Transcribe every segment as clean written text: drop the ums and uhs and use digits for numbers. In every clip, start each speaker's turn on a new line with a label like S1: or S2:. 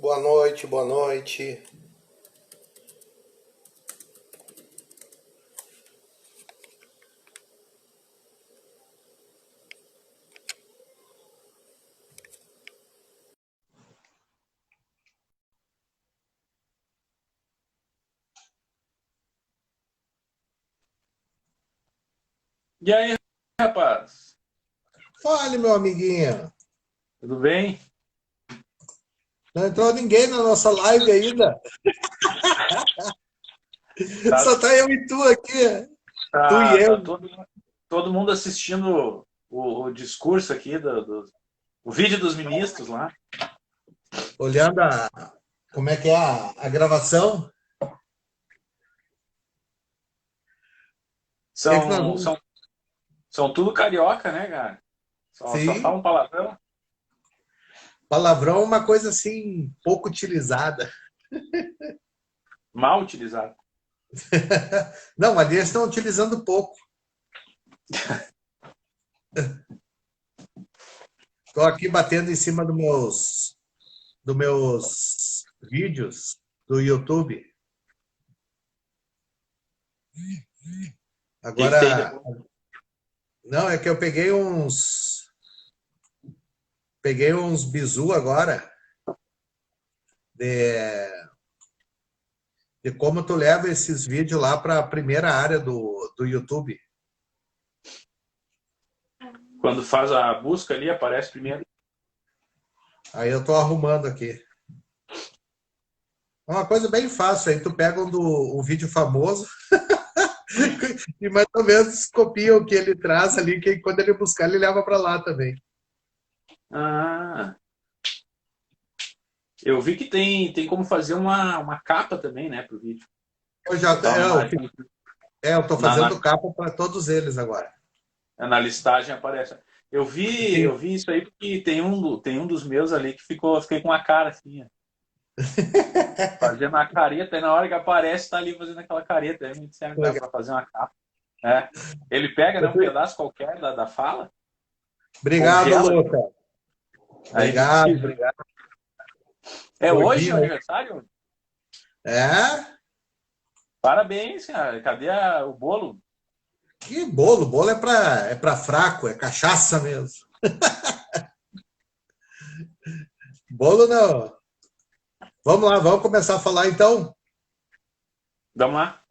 S1: Boa noite, boa noite.
S2: E aí, rapaz?
S1: Fale, meu amiguinho.
S2: Tudo bem?
S1: Não entrou ninguém na nossa live ainda.
S2: Tá,
S1: Só tá eu e tu aqui. Tu e
S2: tá
S1: eu.
S2: todo mundo assistindo o discurso aqui, o vídeo dos ministros lá.
S1: Olhando como é que é a gravação. O que é que nós
S2: São,
S1: vamos...
S2: são, são tudo carioca, né, cara? Só
S1: Sim,
S2: falam palavrão.
S1: palavrão é uma coisa assim, pouco utilizada.
S2: Mal utilizado.
S1: Não, ali eles estão utilizando pouco. Estou aqui batendo em cima dos meus vídeos do YouTube.
S2: Que tem
S1: Agora,
S2: depois?
S1: não, é que eu peguei uns bizu agora de, de como tu leva esses vídeos lá para a primeira área do YouTube.
S2: Quando faz a busca ali, aparece primeiro.
S1: Aí eu tô arrumando aqui. É uma coisa bem fácil. Aí tu pega um vídeo famoso e mais ou menos copia o que ele traz ali, que quando ele buscar, ele leva para lá também.
S2: Ah, eu vi que tem como fazer uma capa também, né, pro vídeo.
S1: Eu já,
S2: Botar uma
S1: eu,
S2: imagem
S1: eu tô
S2: na,
S1: fazendo capa para todos eles agora.
S2: na listagem aparece. Eu
S1: E
S2: vi,
S1: tem,
S2: eu vi isso aí porque tem um dos meus ali que fiquei com a cara assim, ó, fazendo a careta, e na hora que aparece, tá ali fazendo aquela careta. Aí me disseram que dá pra fazer uma capa. É. Ele pega, né, um pedaço qualquer da fala,
S1: Obrigado,
S2: congela,
S1: Luca.
S2: aí
S1: Obrigado,
S2: emitir.
S1: obrigado.
S2: É hoje o
S1: Gordinho,
S2: aniversário?
S1: é?
S2: Parabéns, cara. Cadê o bolo?
S1: Que bolo? Bolo é pra fraco, é cachaça mesmo. Bolo não. Vamos lá, vamos começar a falar então.
S2: Vamos lá.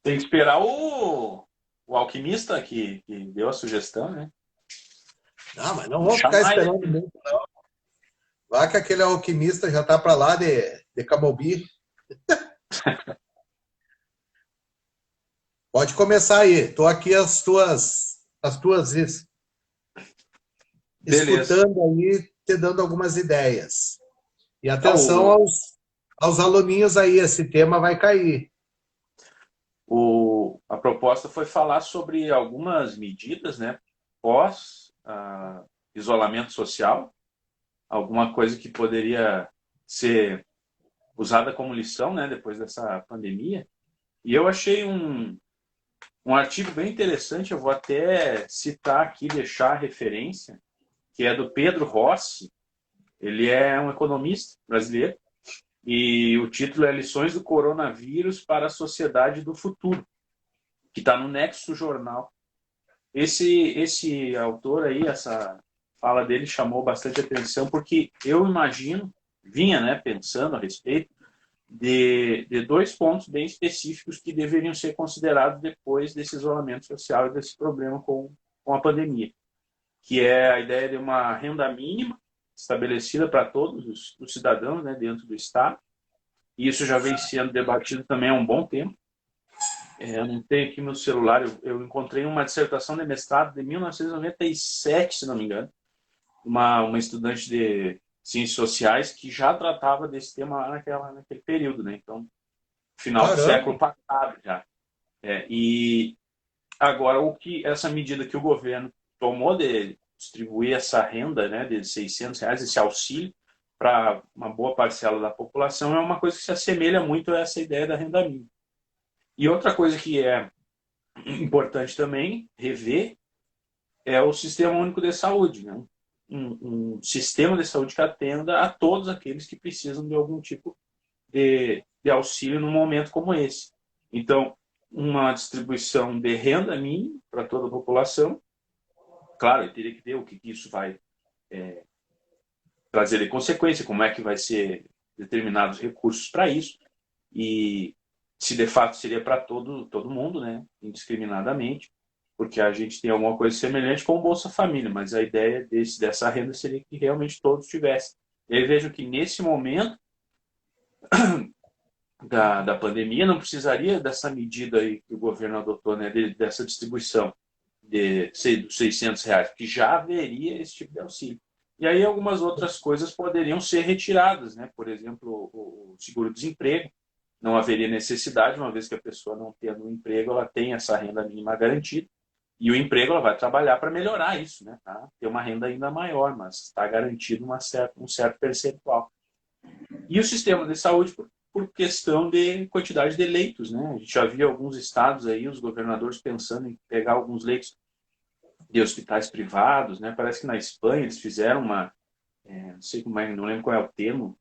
S2: Tem que esperar o alquimista que deu a sugestão, né?
S1: Não, mas não
S2: Vamos
S1: vamos ficar
S2: chamar ele
S1: esperando
S2: aqui.
S1: muito. Lá que aquele alquimista já tá para lá de Camobi. Pode começar aí. Tô aqui as tuas
S2: Beleza.
S1: escutando aí, te dando algumas ideias. E
S2: Ah,
S1: atenção aos aluninhos aí, esse tema vai cair.
S2: a proposta foi falar sobre algumas medidas, né, pós isolamento social, alguma coisa que poderia ser usada como lição, né, depois dessa pandemia. E eu achei um artigo bem interessante, eu vou até citar aqui, deixar a referência, que é do Pedro Rossi. Ele é um economista brasileiro e o título é Lições do Coronavírus para a Sociedade do Futuro, que está no Nexo Jornal. Esse autor aí, essa fala dele chamou bastante atenção, porque eu imagino, vinha, né, pensando a respeito de dois pontos bem específicos que deveriam ser considerados depois desse isolamento social e desse problema com a pandemia, que é a ideia de uma renda mínima estabelecida para todos os cidadãos, né, dentro do Estado. E isso já vem sendo debatido também há um bom tempo. Eu não tenho aqui meu celular, eu encontrei uma dissertação de mestrado de 1997, se não me engano, uma estudante de ciências sociais que já tratava desse tema lá naquele período, né? Então, final do
S1: Caramba,
S2: século passado já. E agora, essa medida que o governo tomou de distribuir essa renda, né, de R$ 600, esse auxílio, para uma boa parcela da população, é uma coisa que se assemelha muito a essa ideia da renda mínima. E outra coisa que é importante também rever é o Sistema Único de Saúde, né? um sistema de saúde que atenda a todos aqueles que precisam de algum tipo de auxílio num momento como esse. Então, uma distribuição de renda mínima para toda a população. Claro, eu teria que ver o que isso vai trazer de consequência, como é que vai ser determinados recursos para isso, e se de fato seria para todo mundo, né, indiscriminadamente, porque a gente tem alguma coisa semelhante com o Bolsa Família, mas a ideia dessa renda seria que realmente todos tivessem. E aí vejo que nesse momento da pandemia não precisaria dessa medida aí que o governo adotou, né, dessa distribuição de R$ 600, que já haveria esse tipo de auxílio. E aí algumas outras coisas poderiam ser retiradas, né? Por exemplo, o seguro-desemprego, não haveria necessidade, uma vez que a pessoa não tendo um emprego, ela tem essa renda mínima garantida, e o emprego ela vai trabalhar para melhorar isso, né? Tá? Ter uma renda ainda maior, mas está garantido um certo percentual. E o sistema de saúde, por questão de quantidade de leitos, né? A gente já viu alguns estados aí, os governadores pensando em pegar alguns leitos de hospitais privados, né? Parece que na Espanha eles fizeram não sei como é, não lembro qual é o termo,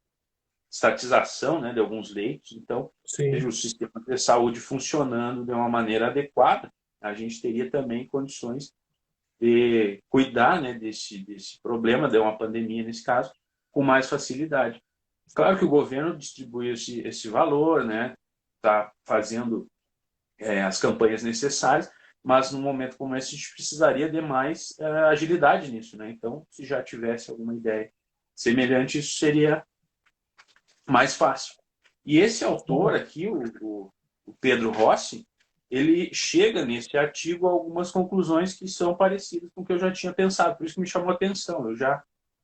S2: estatização, né, de alguns leitos. Então, veja, o sistema de saúde funcionando de uma maneira adequada, a gente teria também condições de cuidar, né, desse problema, de uma pandemia nesse caso, com mais facilidade. Claro que o governo distribui esse valor, né, está fazendo as campanhas necessárias, mas num momento como esse a gente precisaria de mais agilidade nisso, né? Então, se já tivesse alguma ideia semelhante, isso seria mais fácil. E esse autor aqui, o Pedro Rossi, ele chega nesse artigo a algumas conclusões que são parecidas com o que eu já tinha pensado, por isso que me chamou a atenção. Eu já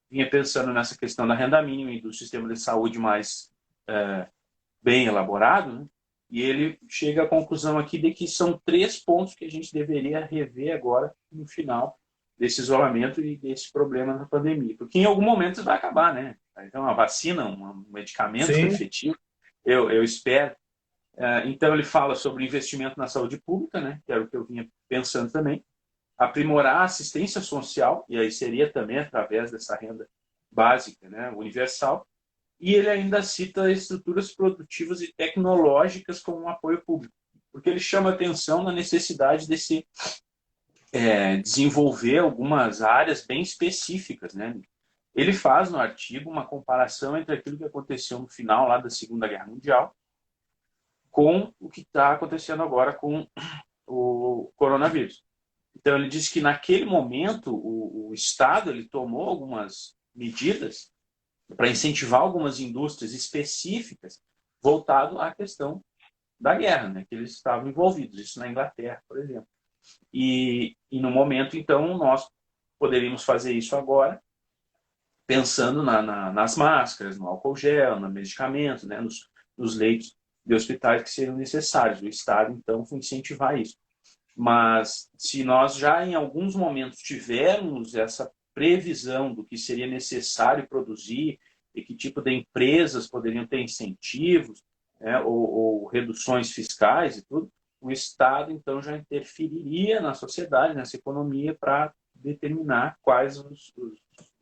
S2: vinha pensando nessa questão da renda mínima e do sistema de saúde mais bem elaborado, né? E ele chega à conclusão aqui de que são 3 pontos que a gente deveria rever agora no final desse isolamento e desse problema da pandemia. Porque em algum momento isso vai acabar, né? Então, uma vacina, um medicamento efetivo, eu espero. Então, ele fala sobre investimento na saúde pública, né? Que era o que eu vinha pensando também. Aprimorar a assistência social, e aí seria também através dessa renda básica, né? Universal. E ele ainda cita estruturas produtivas e tecnológicas como um apoio público, porque ele chama atenção na necessidade de se desenvolver algumas áreas bem específicas, né? Ele faz no artigo uma comparação entre aquilo que aconteceu no final lá da Segunda Guerra Mundial com o que está acontecendo agora com o coronavírus. Então ele diz que naquele momento o Estado ele tomou algumas medidas para incentivar algumas indústrias específicas voltado à questão da guerra, né, que eles estavam envolvidos, isso na Inglaterra, por exemplo. E no momento, então, nós poderíamos fazer isso agora, pensando nas máscaras, no álcool gel, no medicamento, né, nos leitos de hospitais que seriam necessários. O Estado, então, foi incentivar isso. Mas se nós já em alguns momentos tivermos essa previsão do que seria necessário produzir e que tipo de empresas poderiam ter incentivos, né, ou reduções fiscais e tudo, o Estado, então, já interferiria na sociedade, nessa economia, para determinar quais os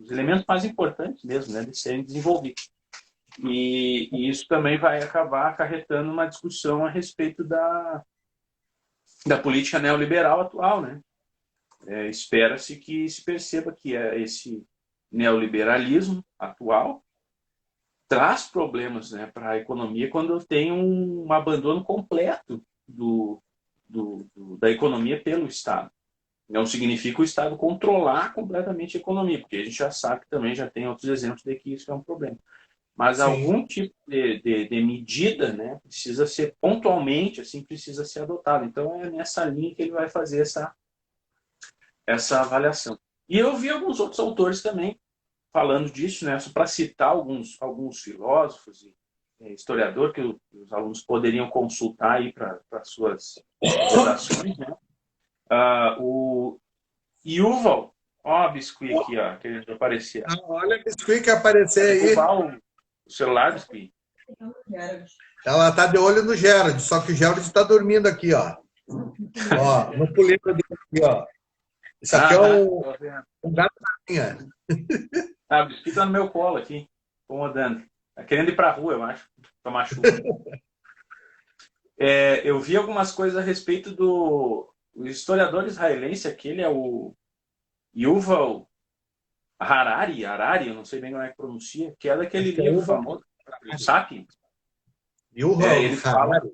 S2: elementos mais importantes mesmo, né, de serem desenvolvidos. E isso também vai acabar acarretando uma discussão a respeito da política neoliberal atual, né? Espera-se que se perceba que esse neoliberalismo atual traz problemas, né, para a economia quando tem um abandono completo da economia pelo Estado. Não significa o Estado controlar completamente a economia, porque a gente já sabe que também já tem outros exemplos de que isso é um problema. Mas algum tipo de medida, né, precisa ser pontualmente, assim, precisa ser adotado. Então é nessa linha que ele vai fazer essa avaliação. E eu vi alguns outros autores também falando disso, né, para citar alguns filósofos e historiadores que os alunos poderiam consultar aí para suas redações, né? O Yuval, ó, a Biscuit aqui, ó, querendo aparecer.
S1: Olha a Biscuit que aparecer aí.
S2: O celular, Biscuit.
S1: Ela tá de olho no Gerard, só que o Gerard está dormindo aqui, ó. Ó, no pulinho dele aqui, ó. Isso aqui é
S2: Tô vendo.
S1: um gato da minha.
S2: O bicho tá no meu colo aqui, incomodando. Tá querendo ir pra rua, eu acho, tomar chuva. Eu vi algumas coisas a respeito do o historiador israelense, aquele é o Yuval Harari, eu não sei bem como é que pronuncia, que é daquele
S1: Acho que é
S2: livro
S1: Yuval
S2: famoso, o Sapiens.
S1: Yuval
S2: Ele fala,
S1: Harari.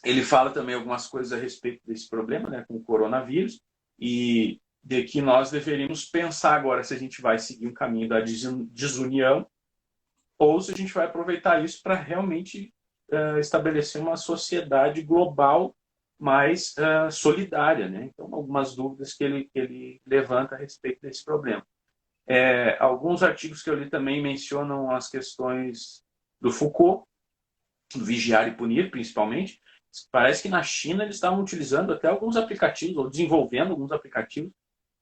S2: ele fala também algumas coisas a respeito desse problema, né, com o coronavírus, e de que nós deveríamos pensar agora se a gente vai seguir um caminho da desunião ou se a gente vai aproveitar isso para realmente estabelecer uma sociedade global mais solidária, né? Então, algumas dúvidas que ele levanta a respeito desse problema. Alguns artigos que eu li também mencionam as questões do Foucault, do vigiar e punir, principalmente. Parece que na China eles estavam utilizando até alguns aplicativos, ou desenvolvendo alguns aplicativos,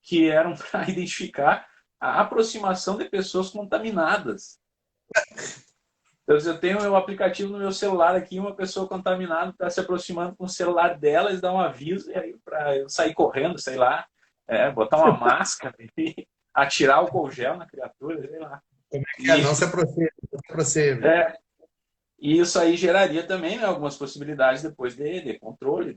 S2: que eram para identificar a aproximação de pessoas contaminadas. Então, se eu tenho o aplicativo no meu celular aqui, uma pessoa contaminada está se aproximando com o celular dela, eles dão um aviso, e aí para eu sair correndo, sei lá, botar uma máscara e atirar álcool gel na criatura, sei lá.
S1: Como é que é? Não se aproxime. Não se aproxime.
S2: E isso aí geraria também, né, algumas possibilidades depois de controle,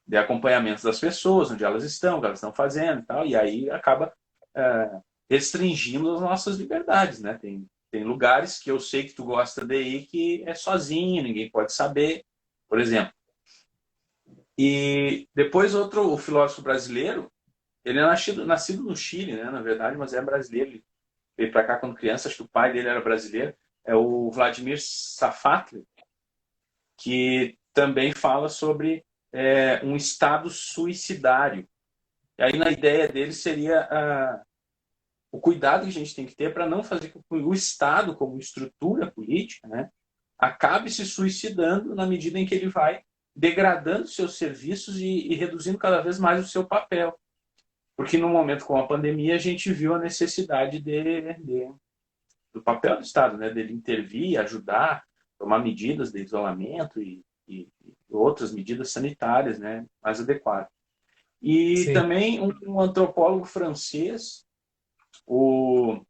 S2: de acompanhamento das pessoas, onde elas estão, o que elas estão fazendo e tal, e aí acaba restringindo as nossas liberdades, né? Tem lugares que eu sei que tu gosta de ir que é sozinho, ninguém pode saber, por exemplo. E depois o filósofo brasileiro, ele é nascido no Chile, né, na verdade, mas é brasileiro, ele veio para cá quando criança, acho que o pai dele era brasileiro, é o Vladimir Safatli, que também fala sobre um estado suicidário. E aí na ideia dele seria o cuidado que a gente tem que ter para não fazer com que o Estado, como estrutura política, né, acabe se suicidando na medida em que ele vai degradando seus serviços e reduzindo cada vez mais o seu papel. Porque no momento com a pandemia a gente viu a necessidade do papel do Estado, né, dele intervir, ajudar, tomar medidas de isolamento e outras medidas sanitárias, né, mais adequadas. E
S1: Sim.
S2: também um antropólogo francês, o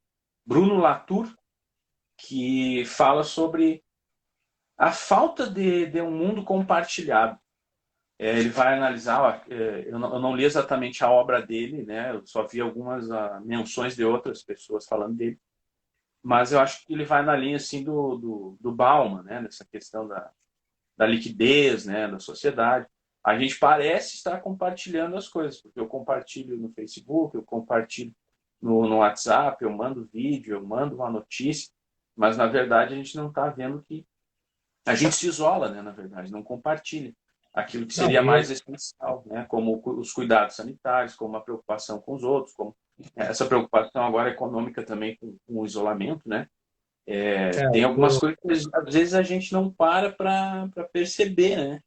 S2: Bruno Latour, que fala sobre a falta de um mundo compartilhado. Ele vai analisar, eu não li exatamente a obra dele, né? Eu só vi algumas menções de outras pessoas falando dele, mas eu acho que ele vai na linha assim do Bauman, né? Nessa questão da liquidez, né? Da sociedade. A gente parece estar compartilhando as coisas, porque eu compartilho no Facebook, eu compartilho no WhatsApp, eu mando vídeo, eu mando uma notícia, mas na verdade a gente não está vendo que a gente se isola, né? Na verdade, não compartilha aquilo que
S1: Não,
S2: seria mais essencial, né? Como os cuidados sanitários, como a preocupação com os outros, como essa preocupação agora econômica também com o isolamento, né? Tem algumas coisas que às vezes a gente não para perceber, né?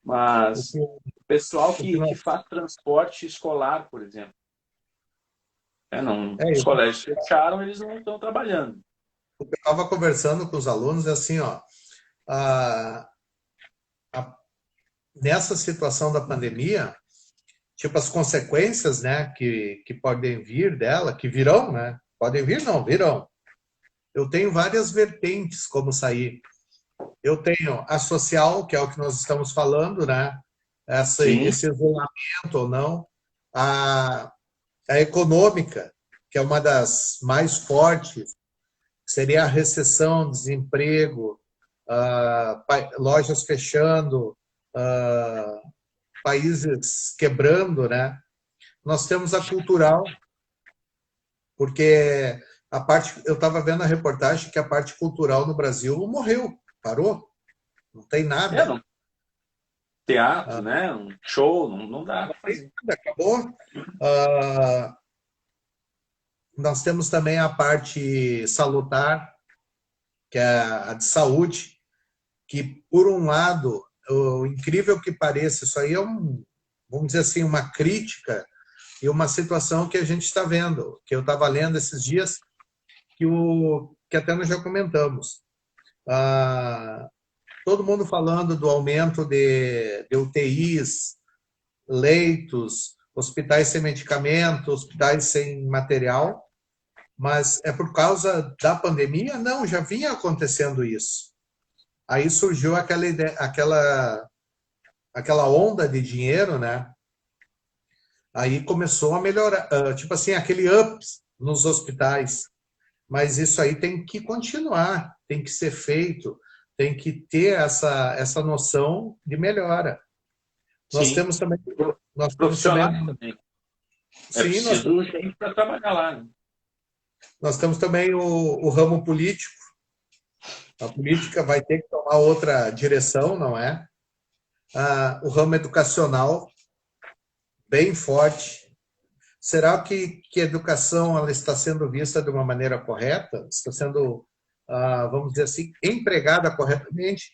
S1: o
S2: Mas
S1: que,
S2: o pessoal
S1: o que
S2: que faz transporte escolar, por exemplo, os
S1: eu
S2: colégios fecharam, eles não estão trabalhando.
S1: estava conversando com os alunos, é assim, ó, a, nessa situação da pandemia, tipo, as consequências, né, que podem vir dela, que virão, né, podem vir, não, virão. Eu tenho várias vertentes como sair. Eu tenho a social, que é o que nós estamos falando, né,
S2: Sim,
S1: esse isolamento ou não, a, a econômica, que é uma das mais fortes, seria a recessão, desemprego, lojas fechando, países quebrando, né? Nós temos a cultural, porque a parte, eu estava vendo a reportagem que a parte cultural no Brasil morreu, parou, não tem nada.
S2: não, teatro, né? Um show, não dá para fazer.
S1: Acabou. Nós temos também a parte salutar, que é a de saúde, que, por um lado, o incrível que pareça, isso aí é vamos dizer assim, uma crítica e uma situação que a gente está vendo, que eu estava lendo esses dias, que até nós já comentamos. Todo mundo falando do aumento de UTIs, leitos, hospitais sem medicamento, hospitais sem material, mas é por causa da pandemia? Não, já vinha acontecendo isso. Aí surgiu aquela ideia, aquela onda de dinheiro, né? Aí começou a melhorar, tipo assim, aquele ups nos hospitais. Mas isso aí tem que continuar, tem que ser feito, tem que ter essa noção de melhora. Nós
S2: Sim.
S1: temos também, nós temos também,
S2: Profissionais também. É
S1: sim,
S2: preciso gente para trabalhar lá, né?
S1: nós temos também o ramo político. A política vai ter que tomar outra direção, não é? O ramo educacional, bem forte. Será que a educação ela está sendo vista de uma maneira correta? Está sendo, vamos dizer assim, empregada corretamente?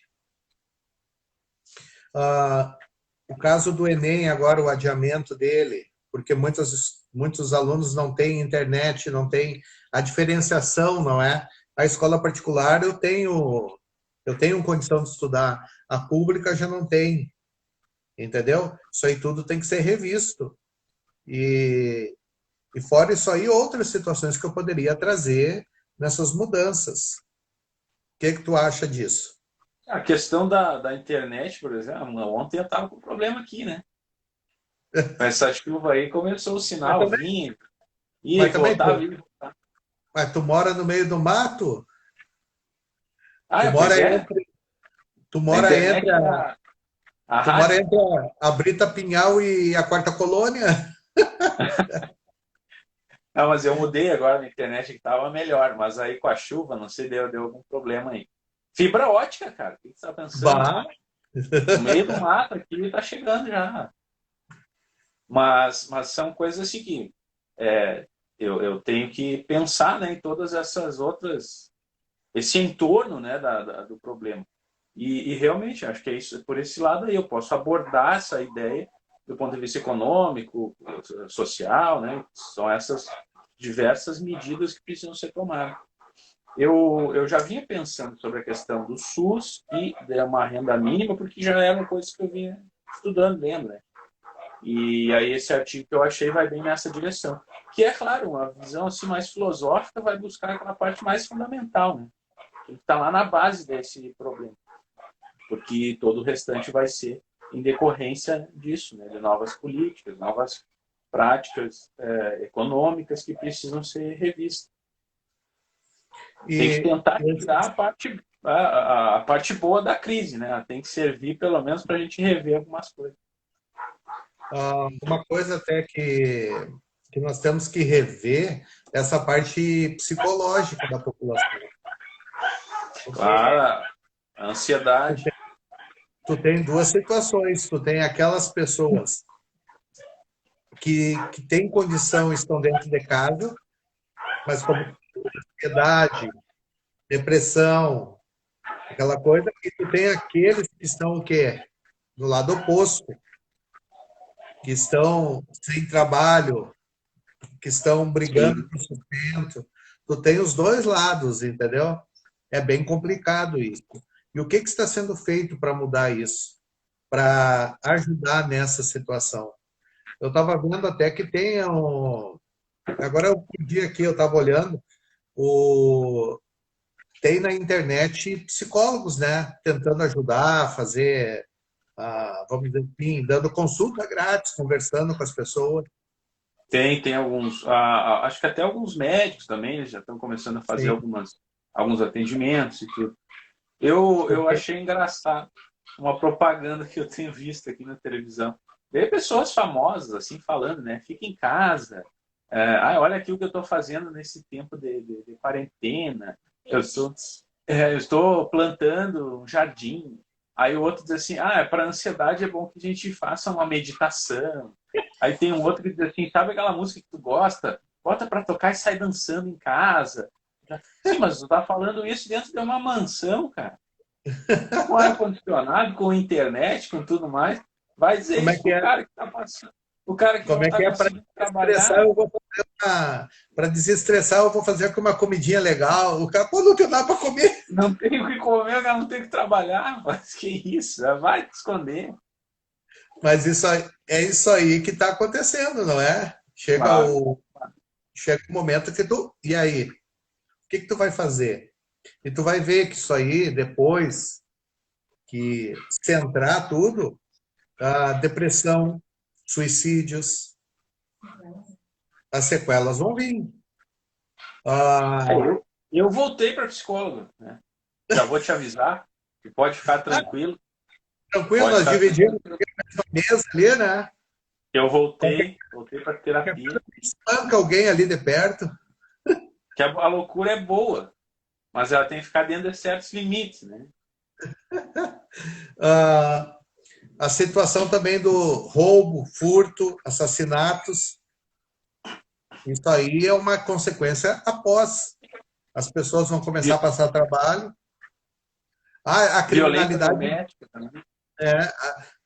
S1: O caso do Enem, agora o adiamento dele, porque muitos alunos não têm internet, não têm a diferenciação, não é? A escola particular eu tenho condição de estudar, a pública já não tem, entendeu? Isso aí tudo tem que ser revisto. E fora isso aí, outras situações que eu poderia trazer nessas mudanças. O que tu acha disso?
S2: A questão da internet, por exemplo, ontem eu estava com problema aqui, né? Com essa chuva aí começou o
S1: Mas
S2: sinal,
S1: também,
S2: vinha, ia e
S1: mas também
S2: voltava, ia e voltava.
S1: mas tu mora no meio do mato? Tu
S2: Pois
S1: mora
S2: é,
S1: entre, tu
S2: a
S1: mora
S2: internet,
S1: entre
S2: a
S1: tu mora
S2: rádio.
S1: entre a Brita Pinhal e a Quarta Colônia?
S2: Não, mas eu mudei agora na internet que estava melhor, mas aí com a chuva, não sei, deu algum problema aí. Fibra ótica, cara, o que você está pensando?
S1: Bah,
S2: No meio do mato aqui está chegando já. Mas são coisas assim que eu tenho que pensar, né, em todas essas outras, esse entorno, né, do problema. E realmente, acho que é isso, por esse lado aí, eu posso abordar essa ideia do ponto de vista econômico, social, né? São essas diversas medidas que precisam ser tomadas. Eu já vinha pensando sobre a questão do SUS e de uma renda mínima, porque já eram coisas que eu vinha estudando, lendo, né? E aí esse artigo que eu achei vai bem nessa direção. Que é, claro, uma visão assim, mais filosófica vai buscar aquela parte mais fundamental, né? Que está lá na base desse problema. Porque todo o restante vai ser em decorrência disso, né? De novas políticas, novas práticas econômicas que precisam ser revistas. Tem que
S1: e
S2: tentar tirar a parte boa da crise, né? Tem que servir pelo menos para a gente rever algumas coisas.
S1: uma coisa até que nós temos que rever essa parte psicológica da população. Porque
S2: Claro, a ansiedade.
S1: tu tem duas situações. Tu tem aquelas pessoas que têm condição e estão dentro de casa, mas como ansiedade, depressão, aquela coisa, e tu tem aqueles que estão o quê? Do lado oposto, que estão sem trabalho, que estão brigando
S2: Sim.
S1: por sustento. Tu tem os dois lados, entendeu? É bem complicado isso. E o que está sendo feito para mudar isso? Para ajudar nessa situação? Eu estava vendo até que tem um... Agora, eu dia aqui, eu estava olhando, tem na internet psicólogos, né? Tentando ajudar, fazer, vamos dizer assim, dando consulta grátis, conversando com as pessoas.
S2: Tem alguns, acho que até alguns médicos também eles já estão começando a fazer
S1: Sim,
S2: alguns atendimentos e tudo. Eu
S1: porque
S2: achei engraçado uma propaganda que eu tenho visto aqui na televisão. Tem pessoas famosas assim falando, né? Fica em casa. Olha aqui o que eu estou fazendo nesse tempo de quarentena. Eu estou plantando um jardim. Aí o outro diz assim, para ansiedade é bom que a gente faça uma meditação. Aí tem um outro que diz assim, sabe aquela música que tu gosta? Bota para tocar e sai dançando em casa. Sim, mas tu tá falando isso dentro de uma mansão, cara. Com ar-condicionado, com internet, com tudo mais. Vai dizer
S1: como é
S2: isso
S1: que
S2: pro
S1: é?
S2: cara que tá passando. O cara que
S1: Como
S2: não
S1: é
S2: tá
S1: que é para
S2: conseguindo
S1: desestressar?
S2: trabalhar.
S1: Eu vou fazer para desestressar, eu vou fazer com uma comidinha legal. O cara, pô, não tem nada para comer.
S2: Não tem o que comer, o cara não tem o que trabalhar. Mas que isso? Vai te esconder.
S1: Mas é isso aí que está acontecendo, não é?
S2: Claro.
S1: Chega o momento que tu. E aí? O que tu vai fazer? E tu vai ver que isso aí, depois que centrar tudo, a depressão, suicídios, as sequelas vão vir.
S2: É,
S1: Ah,
S2: eu voltei para psicóloga, né? Já vou te avisar, que pode ficar tranquilo,
S1: tranquilo,
S2: pode
S1: nós
S2: ficar
S1: dividimos
S2: tranquilo.
S1: a mesa ali, né?
S2: Eu
S1: Qualquer
S2: voltei para
S1: coisa,
S2: terapia,
S1: espanca alguém ali de perto.
S2: que a loucura é boa, mas ela tem que ficar dentro de certos limites, né?
S1: Ah, a situação também do roubo, furto, assassinatos, isso aí é uma consequência após. As pessoas vão começar a
S2: Vi-
S1: passar trabalho. A
S2: Violência
S1: criminalidade,
S2: doméstica também.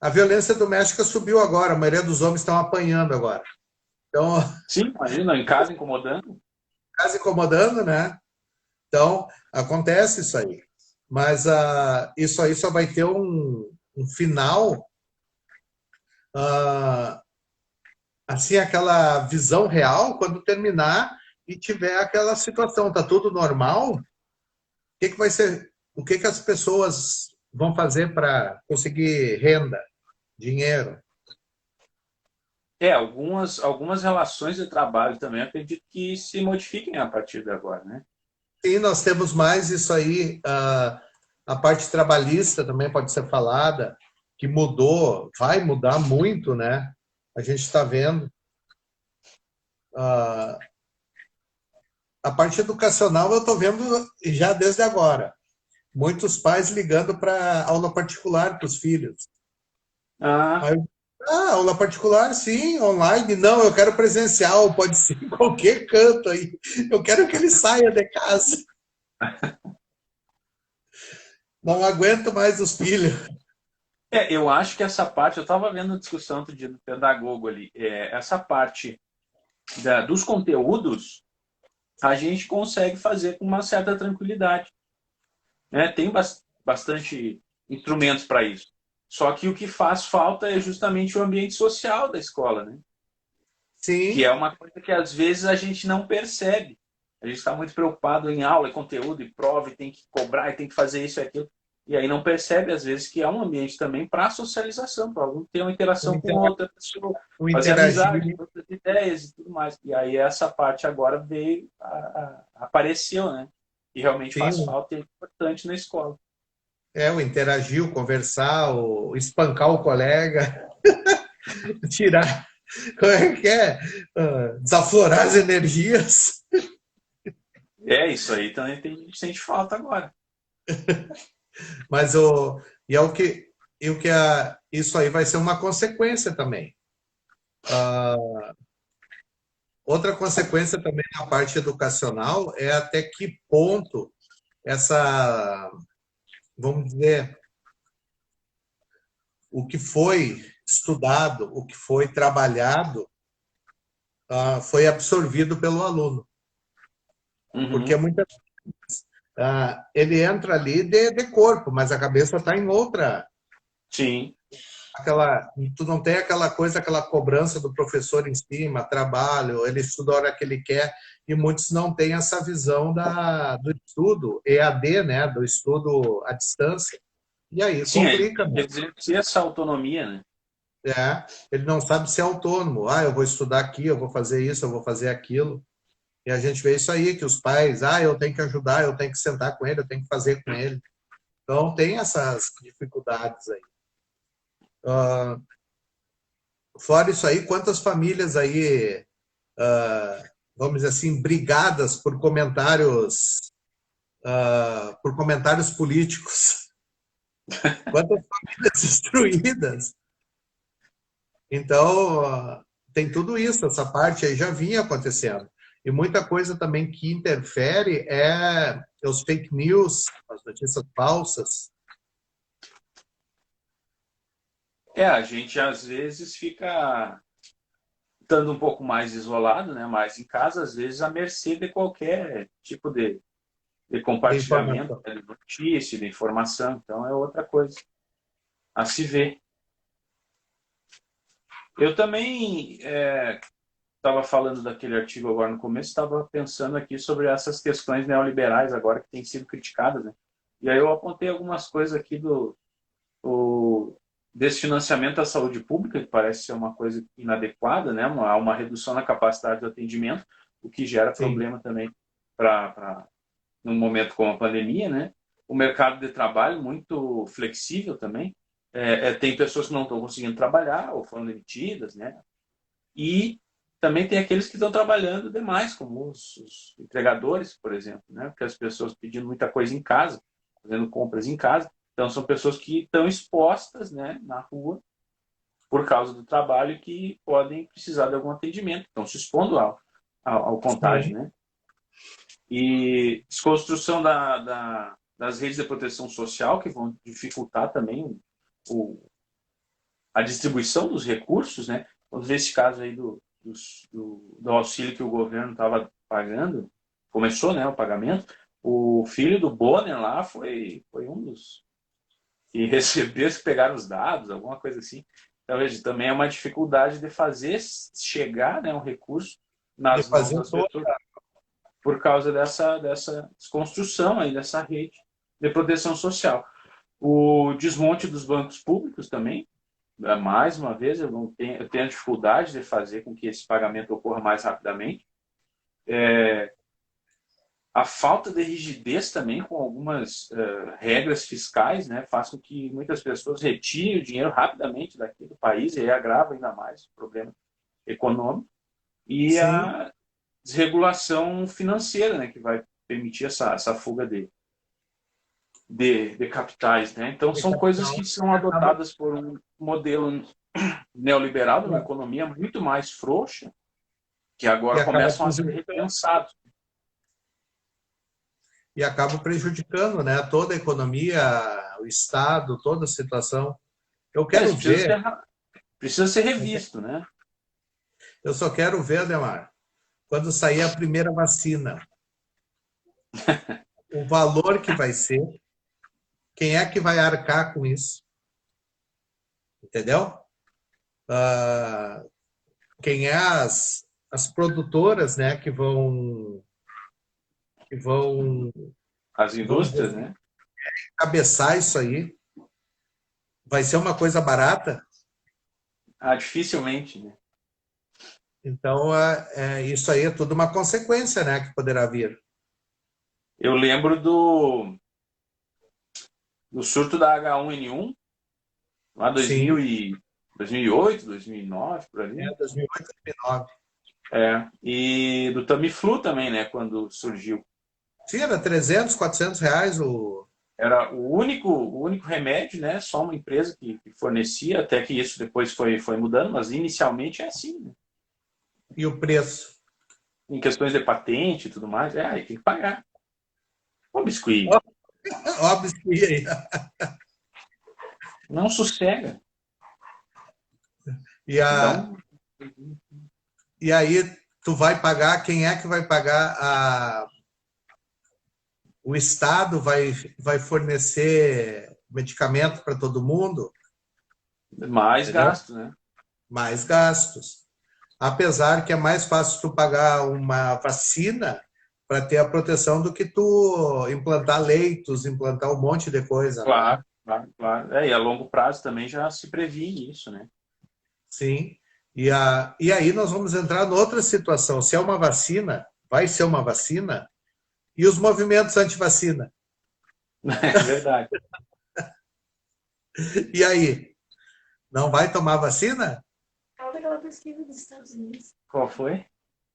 S1: a violência doméstica subiu agora, a maioria dos homens estão apanhando agora. Então,
S2: Sim, imagina, em casa incomodando.
S1: casa incomodando, né? Então, acontece isso aí. Mas isso aí só vai ter um final, ah, assim, aquela visão real quando terminar e tiver aquela situação, tá tudo normal, que vai ser, o que as pessoas vão fazer para conseguir renda, dinheiro?
S2: É, algumas relações de trabalho também acredito que se modifiquem a partir de agora, né?
S1: Sim, nós temos mais isso aí, a parte trabalhista também pode ser falada, que mudou, vai mudar muito, né? A gente está vendo. ah, a parte educacional eu estou vendo já desde agora. Muitos pais ligando para aula particular para os filhos.
S2: Ah,
S1: Aí, aula particular, sim, online. Não, eu quero presencial, pode ser em qualquer canto aí. Eu quero que ele saia de casa. Não aguento mais os filhos.
S2: eu acho que essa parte, eu estava vendo a discussão outro dia do pedagogo ali, essa parte dos conteúdos, a gente consegue fazer com uma certa tranquilidade, né? Tem bastante instrumentos para isso. Só que o que faz falta é justamente o ambiente social da escola, né? Que é
S1: Sim,
S2: uma coisa que às vezes a gente não percebe. A gente está muito preocupado em aula, e conteúdo, e prova, e tem que cobrar, e tem que fazer isso e aquilo. E aí não percebe, às vezes, que é um ambiente também para socialização, para algum ter uma
S1: o,
S2: interação com
S1: intera
S2: outra pessoa,
S1: o
S2: fazer amizade,
S1: interagir.
S2: outras ideias e tudo mais. E aí essa parte agora veio, apareceu, né? E realmente faz
S1: Sim,
S2: falta e é importante na escola.
S1: o interagir, o conversar, o espancar o colega, tirar. Como é que é? Desaflorar as energias.
S2: É, isso aí também tem, sente falta agora.
S1: Mas e é o que, isso aí vai ser uma consequência também. Outra consequência também na parte educacional é até que ponto essa, vamos dizer, o que foi estudado, o que foi trabalhado, foi absorvido pelo aluno. Porque
S2: Uhum.
S1: muitas ele entra ali de corpo, mas a cabeça está em outra.
S2: Sim.
S1: Tu não tem aquela coisa, aquela cobrança do professor em cima, trabalho, ele estuda a hora que ele quer, e muitos não têm essa visão do estudo EAD, né, do estudo à distância, e aí
S2: Sim, aí
S1: complica, né?
S2: exercer essa autonomia, né?
S1: Ele não sabe ser autônomo, eu vou estudar aqui, eu vou fazer isso, eu vou fazer aquilo, e a gente vê isso aí, que os pais, eu tenho que ajudar, eu tenho que sentar com ele, eu tenho que fazer com ele, então tem essas dificuldades aí. Uh, Fora isso aí, quantas famílias aí, vamos dizer assim, brigadas por comentários políticos? Quantas famílias destruídas? Então, tem tudo isso, essa parte aí já vinha acontecendo. E muita coisa também que interfere é os fake news, as notícias falsas.
S2: A gente às vezes fica estando um pouco mais isolado, né? Mais em casa, às vezes à mercê de qualquer tipo de
S1: De
S2: compartilhamento,
S1: informação.
S2: né, de notícia, de informação. Então é outra coisa a se ver. Eu também estava falando daquele artigo agora no começo, estava pensando aqui sobre essas questões neoliberais agora que têm sido criticadas, né? E aí eu apontei algumas coisas aqui desse financiamento à saúde pública, que parece ser uma coisa inadequada, né? Uma redução na capacidade do atendimento, o que gera
S1: Sim.
S2: problema também num momento como a pandemia, né? O mercado de trabalho muito flexível também. Tem pessoas que não estão conseguindo trabalhar ou foram demitidas, né? E também tem aqueles que estão trabalhando demais, como os entregadores, por exemplo, né? Porque as pessoas pedindo muita coisa em casa, fazendo compras em casa. Então, são pessoas que estão expostas, né, na rua por causa do trabalho e que podem precisar de algum atendimento. Estão se expondo ao contágio,
S1: Sim.
S2: né? E desconstrução das redes de proteção social, que vão dificultar também a distribuição dos recursos, né? Vamos ver esse caso aí do auxílio que o governo estava pagando, começou, né, o pagamento. O filho do Bonner lá foi um dos que recebeu, se pegaram os dados, alguma coisa assim. Então, veja, também é uma dificuldade de fazer chegar, né, um recurso
S1: De
S2: nas mãos
S1: fazer
S2: das
S1: todo.
S2: pessoas por causa dessa desconstrução aí, dessa rede de proteção social. O desmonte dos bancos públicos também, mais uma vez, eu tenho dificuldade de fazer com que esse pagamento ocorra mais rapidamente. A falta de rigidez também com algumas regras fiscais, né, faz com que muitas pessoas retirem o dinheiro rapidamente daqui do país e aí agrava ainda mais o problema econômico. E
S1: Sim.
S2: a desregulação financeira, né, que vai permitir essa fuga de capitais, né? Então
S1: De
S2: são coisas
S1: capital.
S2: que são
S1: Acaba,
S2: adotadas por um modelo neoliberal, uma economia muito mais frouxa, que
S1: e
S2: agora
S1: acaba
S2: começam a ser
S1: prejudicando.
S2: repensados.
S1: E acaba prejudicando, né, toda a economia, o Estado, toda a situação. Eu quero
S2: Isso
S1: ver,
S2: precisa ser revisto, né?
S1: eu só quero ver, Ademar, quando sair a primeira vacina, o valor que vai ser, quem é que vai arcar com isso, entendeu? Ah, quem é as produtoras, né, que vão,
S2: As
S1: vamos dizer
S2: indústrias,
S1: assim,
S2: né?
S1: cabeçar isso aí, vai ser uma coisa barata.
S2: Dificilmente, né?
S1: Então, isso aí é tudo uma consequência, né, que poderá vir.
S2: Eu lembro do surto da H1N1, lá
S1: Sim,
S2: 2008, 2009, por ali.
S1: 2008, 2009.
S2: E do Tamiflu também, né? Quando surgiu.
S1: Sim, era 300, R$ 400
S2: Era o único remédio, né? Só uma empresa que fornecia, até que isso depois foi mudando, mas inicialmente é assim, né?
S1: e o preço.
S2: Em questões de patente e tudo mais, aí tem que pagar. Ô, biscuit,
S1: Óbvio que ia.
S2: não sossega.
S1: E,
S2: Te dá
S1: a,
S2: um.
S1: e aí tu vai pagar, quem é que vai pagar o Estado vai fornecer medicamento para todo mundo,
S2: Mais
S1: entendeu?
S2: gasto, né?
S1: Mais gastos. Apesar que é mais fácil tu pagar uma vacina para ter a proteção do que tu implantar leitos, implantar um monte de coisa, né?
S2: Claro, claro, claro. E a longo prazo também já se previne isso, né?
S1: Sim. E aí nós vamos entrar noutra situação. Se é uma vacina, vai ser uma vacina, e os movimentos anti-vacina.
S2: É verdade.
S1: E aí? Não vai tomar vacina?
S3: Fala daquela pesquisa dos Estados Unidos.
S2: Qual foi?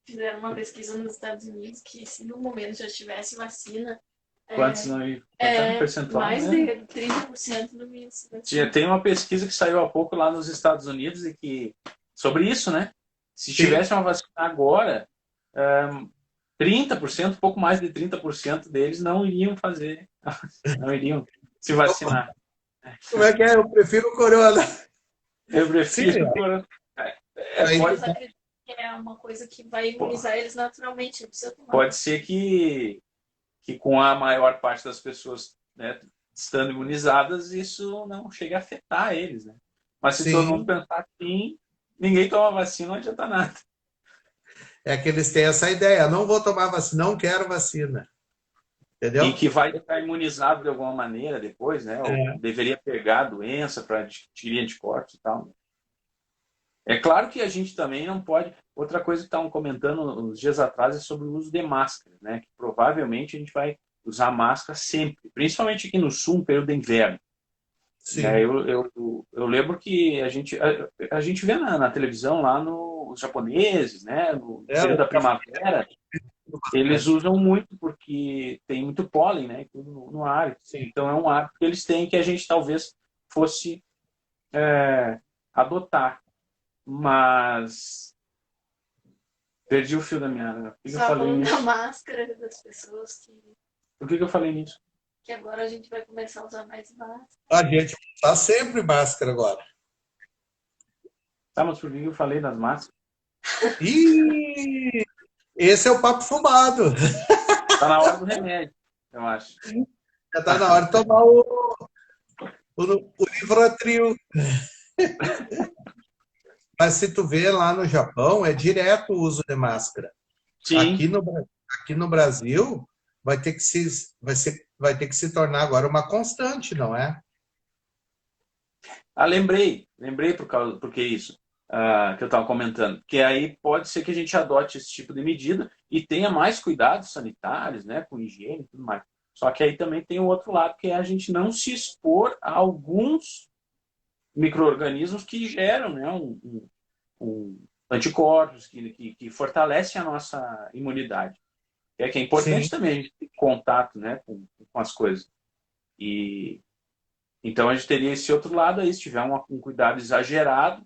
S3: Fizeram uma pesquisa nos Estados Unidos que, se no momento já tivesse vacina,
S2: Quantos não quanto percentual,
S3: mais
S2: né?
S3: de 30% não ia se vacinar.
S2: Tem uma pesquisa que saiu há pouco lá nos Estados Unidos sobre isso, né? Se
S1: Sim.
S2: tivesse uma vacina agora, 30%, pouco mais de 30% deles não iriam não iriam se vacinar.
S1: Como é que é? Eu prefiro o corona.
S2: Eu
S1: Sim,
S2: prefiro.
S1: aí,
S2: Pode,
S3: Eles acreditam que é uma coisa que vai imunizar eles naturalmente, não precisa tomar.
S2: pode ser que com a maior parte das pessoas, né, estando imunizadas, isso não chegue a afetar eles, né? Mas se todo mundo
S1: sim,
S2: pensar assim, ninguém toma vacina, não adianta nada.
S1: É que eles têm essa ideia, não vou tomar vacina, não quero vacina.
S2: E
S1: Entendeu?
S2: que vai estar imunizado de alguma maneira depois, né? Ou
S1: É.
S2: deveria pegar a doença para adquirir anticorpos e tal. É claro que a gente também não pode. Outra coisa que estavam comentando uns dias atrás é sobre o uso de máscara, né? Que provavelmente a gente vai usar máscara sempre, principalmente aqui no sul, no período de inverno. Né?
S1: Sim.
S2: Eu lembro que a gente vê na televisão lá os japoneses, né? No
S1: É,
S2: período da primavera, eles usam muito porque tem muito pólen, né? Tudo no ar.
S1: sim.
S2: Então é um hábito que eles têm que a gente talvez fosse adotar. Mas perdi o fio da meada. Por que eu
S3: Só
S2: falei
S3: falando da
S2: nisso?
S3: máscara das pessoas
S2: Por que eu falei nisso?
S3: que agora a gente vai começar a usar mais máscara.
S1: A gente está sempre máscara agora.
S2: Tá, mas por que eu falei das máscaras?
S1: Ih, esse é o papo fumado.
S2: Tá na hora do remédio, eu acho.
S1: Já está na hora de tomar o Rivotril. Mas se tu vê lá no Japão, é direto o uso de máscara.
S2: Sim.
S1: Aqui no Brasil, vai ter que se tornar agora uma constante, não é?
S2: Lembrei porque isso que eu estava comentando, que aí pode ser que a gente adote esse tipo de medida e tenha mais cuidados sanitários, né, com higiene e tudo mais. Só que aí também tem o outro lado, que é a gente não se expor a alguns micro-organismos que geram, né, um anticorpos, que fortalecem a nossa imunidade. Que é importante
S1: Sim.
S2: também a gente ter contato, né, com as coisas. E então a gente teria esse outro lado aí, se tiver um cuidado exagerado,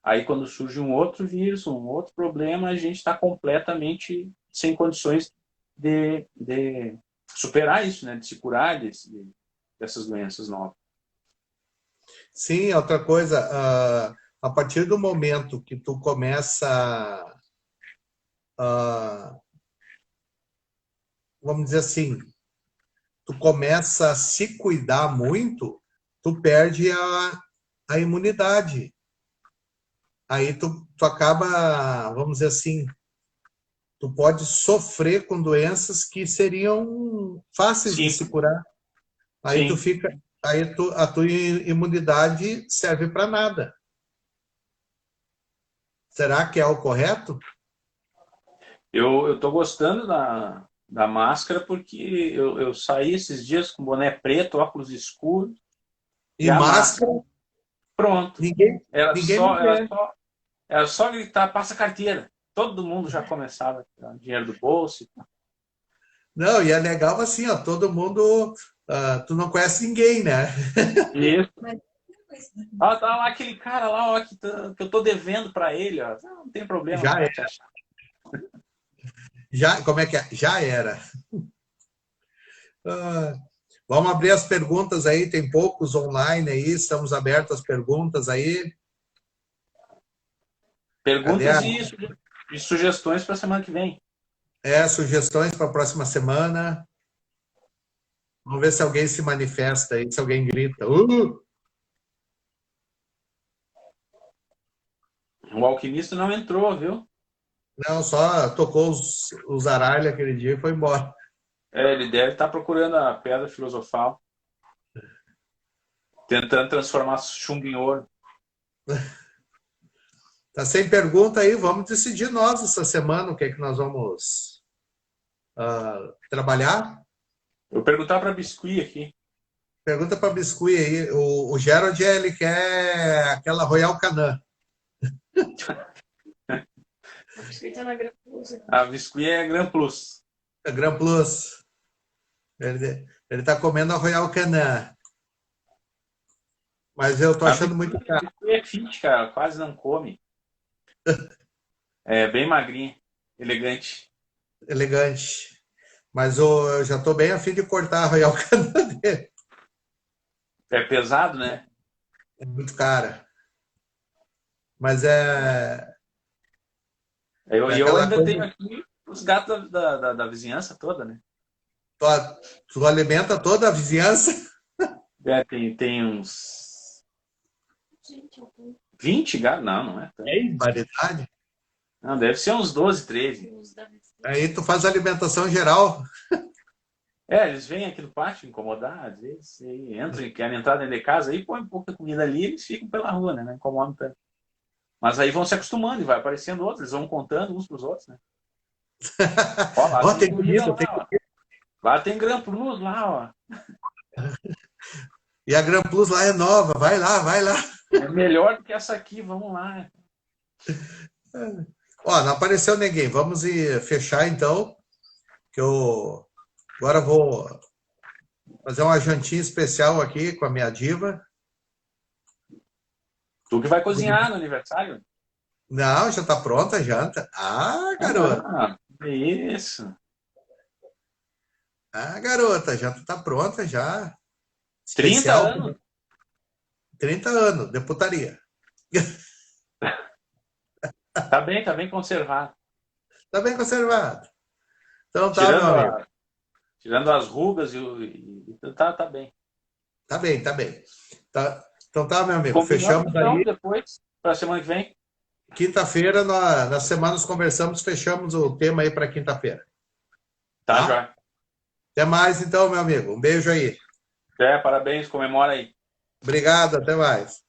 S2: aí quando surge um outro vírus, um outro problema, a gente está completamente sem condições de superar isso, né? De se curar dessas doenças novas.
S1: Sim, outra coisa, a partir do momento que tu começa, vamos dizer assim, tu começa a se cuidar muito, tu perde a imunidade. Aí tu acaba, vamos dizer assim, tu pode sofrer com doenças que seriam fáceis de
S2: Sim,
S1: se curar. Aí tu
S2: sim.
S1: fica, a tua imunidade serve para nada. Será que é o correto?
S2: Eu estou gostando da máscara porque eu saí esses dias com boné preto, óculos escuros
S1: E
S2: e a
S1: máscara,
S2: máscara. Pronto.
S1: ninguém me vê.
S2: Era só gritar, passa a carteira. Todo mundo já começava a tirar dinheiro do bolso.
S1: Não, e é legal assim, ó, todo mundo, tu não conhece ninguém, né?
S2: Isso. Tá lá aquele cara lá, ó, que eu tô devendo para ele, ó. Não tem problema,
S1: Já
S2: não
S1: é,
S2: vai te achar.
S1: como é que é? Já era. Vamos abrir as perguntas aí, tem poucos online aí, estamos abertos às perguntas aí. Cadê
S2: Perguntas e sugestões para a semana que vem.
S1: sugestões para a próxima semana? Vamos ver se alguém se manifesta aí, se alguém grita.
S2: O alquimista não entrou, viu?
S1: Não, só tocou os aralhos aquele dia e foi embora.
S2: Ele deve estar procurando a pedra filosofal, tentando transformar chumbo em ouro.
S1: Tá sem pergunta aí, vamos decidir nós essa semana o que é que nós vamos trabalhar.
S2: Eu vou perguntar para Biscuit aqui.
S1: Pergunta para Biscuit aí. O Gerald, ele quer aquela Royal Canin.
S3: A biscoito tá na Gran Plus.
S2: A Biscuit é Gran Plus.
S1: A Gran Plus. Ele tá comendo a Royal Canin. Mas eu tô achando muito caro.
S2: A Biscuit é fit, cara. Quase não come. É bem magrinha. Elegante.
S1: Elegante. Mas eu já tô bem a fim de cortar a Royal Canin dele.
S2: É pesado, né?
S1: É muito cara. Mas é
S2: Eu
S1: aquela
S2: ainda
S1: coisa.
S2: tenho aqui os gatos da vizinhança toda, né?
S1: Tu alimenta toda a vizinhança?
S2: Tem uns
S3: Gente,
S2: 20 gatos? Não, não é tanto.
S1: É variedade.
S2: Não, deve ser uns 12, 13.
S1: Aí tu faz alimentação geral.
S2: Eles vêm aqui no pátio incomodar, às vezes, e entram, querem entrar dentro de casa, aí põe pouca comida ali, eles ficam pela rua, né? Não incomodam tanto. Mas aí vão se acostumando e vai aparecendo outros, eles vão contando uns para os outros, né? Ó, lá
S1: Ó,
S2: tem
S1: tem
S2: comida
S1: comida,
S2: lá,
S1: tem...
S2: ó. Lá tem Gran Plus lá, ó.
S1: E a Gran Plus lá é nova, vai lá, vai lá.
S2: É melhor do que essa aqui, vamos lá.
S1: Ó, não apareceu ninguém. Vamos fechar então, que eu agora vou fazer uma jantinha especial aqui com a minha diva.
S2: Tu que vai cozinhar no aniversário?
S1: Não, já tá pronta a janta. Garota.
S2: Ah, isso.
S1: Garota, a janta tá pronta já.
S2: 30
S1: Especial.
S2: anos?
S1: 30 anos de putaria.
S2: Tá bem conservado.
S1: Tá bem conservado. Então tá,
S2: Tirando,
S1: meu amigo.
S2: tirando as rugas tá bem.
S1: Tá bem, tá bem. Então tá, meu amigo.
S2: Combinamos
S1: Fechamos
S2: então
S1: aí.
S2: depois, para a semana que vem.
S1: Quinta-feira, na semana nós conversamos, fechamos o tema aí para quinta-feira.
S2: Tá,
S1: Tá?
S2: já.
S1: Até mais então, meu amigo. Um beijo aí.
S2: Parabéns, comemora aí.
S1: Obrigado, até mais.